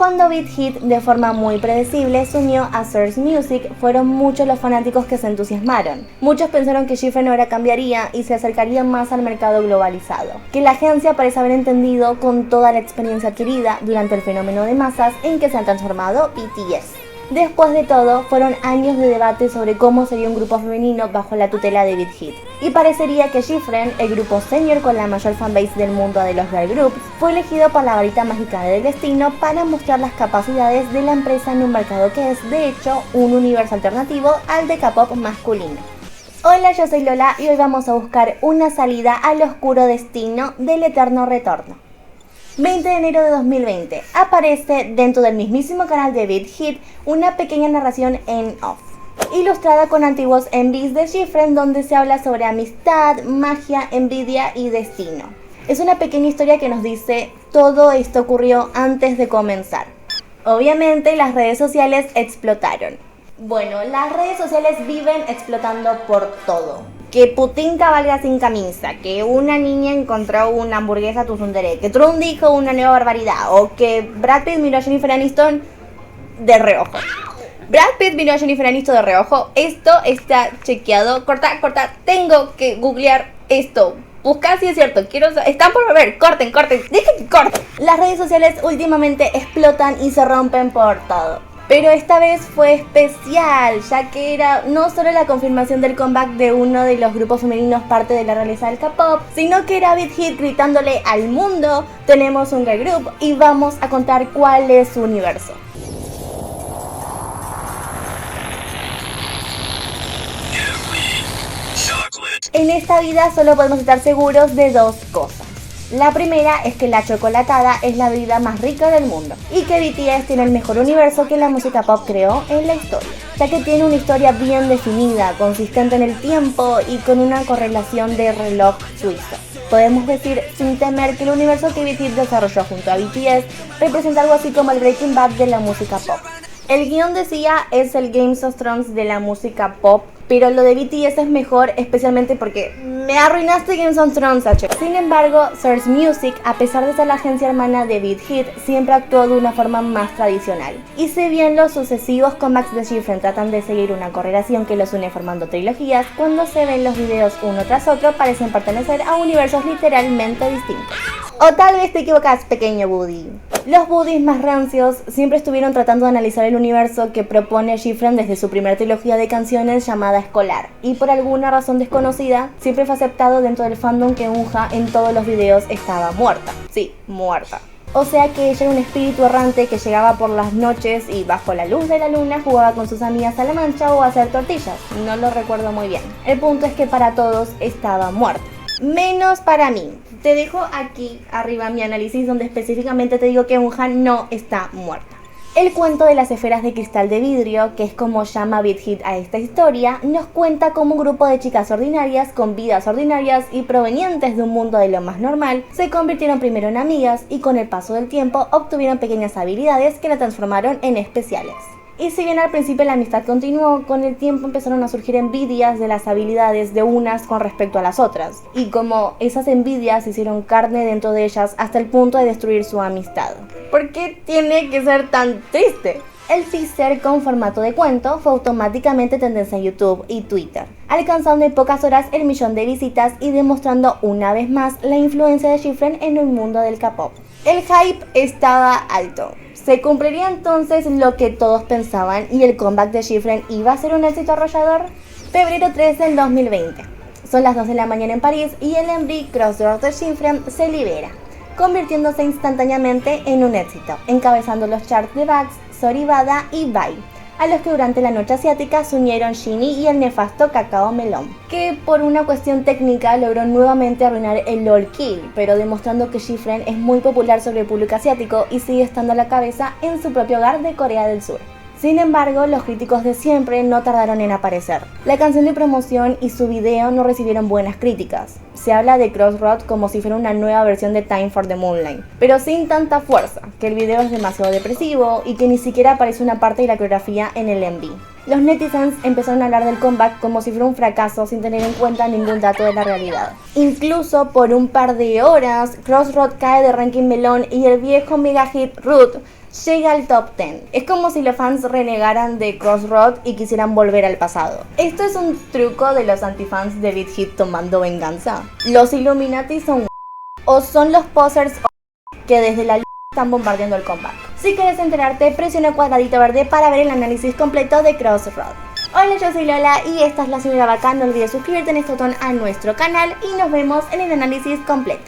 Cuando Beat Hit, de forma muy predecible, se unió a Source Music, fueron muchos los fanáticos que se entusiasmaron. Muchos pensaron que G-Friend ahora cambiaría y se acercaría más al mercado globalizado, que la agencia parece haber entendido con toda la experiencia adquirida durante el fenómeno de masas en que se han transformado BTS. Después de todo, fueron años de debate sobre cómo sería un grupo femenino bajo la tutela de Beat Hit. Y parecería que G-Friend, el grupo senior con la mayor fanbase del mundo de los girl groups, fue elegido por la varita mágica del destino para mostrar las capacidades de la empresa en un mercado que es, de hecho, un universo alternativo al de K-pop masculino. Hola, yo soy Lola y hoy vamos a buscar una salida al oscuro destino del eterno retorno. 20 de enero de 2020, aparece dentro del mismísimo canal de Beat Hit una pequeña narración en off, ilustrada con antiguos envies de G-Friend donde se habla sobre amistad, magia, envidia y destino. Es una pequeña historia que nos dice todo esto ocurrió antes de comenzar. Obviamente las redes sociales explotaron. Bueno, las redes sociales viven explotando por todo. Que Putin cabalga sin camisa, que una niña encontró una hamburguesa tsundere, que Trump dijo una nueva barbaridad, o que Brad Pitt miró a Jennifer Aniston de reojo. Brad Pitt miró a Jennifer Aniston de reojo. Esto está chequeado. Corta, tengo que googlear esto. Busca si es cierto, están por ver, corten, dejen que corten. Las redes sociales últimamente explotan y se rompen por todo. Pero esta vez fue especial, ya que era no solo la confirmación del comeback de uno de los grupos femeninos parte de la realeza del K-pop, sino que era Beat Hit gritándole al mundo, tenemos un girl group y vamos a contar cuál es su universo. En esta vida solo podemos estar seguros de dos cosas. La primera es que la chocolatada es la bebida más rica del mundo y que BTS tiene el mejor universo que la música pop creó en la historia, ya que tiene una historia bien definida, consistente en el tiempo y con una correlación de reloj suizo. Podemos decir sin temer que el universo que BTS desarrolló junto a BTS representa algo así como el Breaking Bad de la música pop. El guión decía es el Game of Thrones de la música pop, pero lo de BTS es mejor, especialmente porque me arruinaste Game of Thrones, H. Sin embargo, Source Music, a pesar de ser la agencia hermana de Beat Hit, siempre actuó de una forma más tradicional. Y si bien los sucesivos comebacks de G-Friend tratan de seguir una correlación que los une formando trilogías, cuando se ven los videos uno tras otro parecen pertenecer a universos literalmente distintos. O tal vez te equivocas, pequeño Woody. Los Woodies más rancios siempre estuvieron tratando de analizar el universo que propone G-Friend desde su primera trilogía de canciones llamada Escolar, y por alguna razón desconocida, siempre fue aceptado dentro del fandom que Eunha en todos los videos estaba muerta. Sí, muerta. O sea que ella era un espíritu errante que llegaba por las noches y bajo la luz de la luna jugaba con sus amigas a la mancha o a hacer tortillas. No lo recuerdo muy bien. El punto es que para todos estaba muerta. Menos para mí. Te dejo aquí arriba mi análisis donde específicamente te digo que Eunha no está muerta. El cuento de las esferas de cristal de vidrio, que es como llama Beat Hit a esta historia, nos cuenta cómo un grupo de chicas ordinarias con vidas ordinarias y provenientes de un mundo de lo más normal se convirtieron primero en amigas y con el paso del tiempo obtuvieron pequeñas habilidades que la transformaron en especiales. Y si bien al principio la amistad continuó, con el tiempo empezaron a surgir envidias de las habilidades de unas con respecto a las otras. Y como esas envidias se hicieron carne dentro de ellas hasta el punto de destruir su amistad. ¿Por qué tiene que ser tan triste? El teaser con formato de cuento fue automáticamente tendencia en YouTube y Twitter, alcanzando en pocas horas el 1.000.000 de visitas y demostrando una vez más la influencia de G-Friend en el mundo del K-pop. El hype estaba alto. ¿Se cumpliría entonces lo que todos pensaban y el comeback de G-Friend iba a ser un éxito arrollador? Febrero 13 del 2020. Son las 2 de la mañana en París y el MV Crossroads de G-Friend se libera, convirtiéndose instantáneamente en un éxito, encabezando los charts de Bags, Soribada y Bye, a los que durante la noche asiática se unieron Shinee y el nefasto Cacao Melón, que por una cuestión técnica logró nuevamente arruinar el LOL Kill, pero demostrando que G-Friend es muy popular sobre el público asiático y sigue estando a la cabeza en su propio hogar de Corea del Sur. Sin embargo, los críticos de siempre no tardaron en aparecer. La canción de promoción y su video no recibieron buenas críticas. Se habla de Crossroads como si fuera una nueva versión de Time for the Moonlight, pero sin tanta fuerza, que el video es demasiado depresivo y que ni siquiera aparece una parte de la coreografía en el MV. Los netizens empezaron a hablar del comeback como si fuera un fracaso sin tener en cuenta ningún dato de la realidad. Incluso por un par de horas, Crossroad cae de ranking melón y el viejo mega hit Root llega al top 10. Es como si los fans renegaran de Crossroad y quisieran volver al pasado. Esto es un truco de los antifans de Beat Hit tomando venganza. Los Illuminati son o son los posers que desde la están bombardeando el comeback. Si quieres enterarte, presiona el cuadradito verde para ver el análisis completo de Crossroad. Hola, yo soy Lola y esta es la señora Bacán. No olvides suscribirte en este botón a nuestro canal y nos vemos en el análisis completo.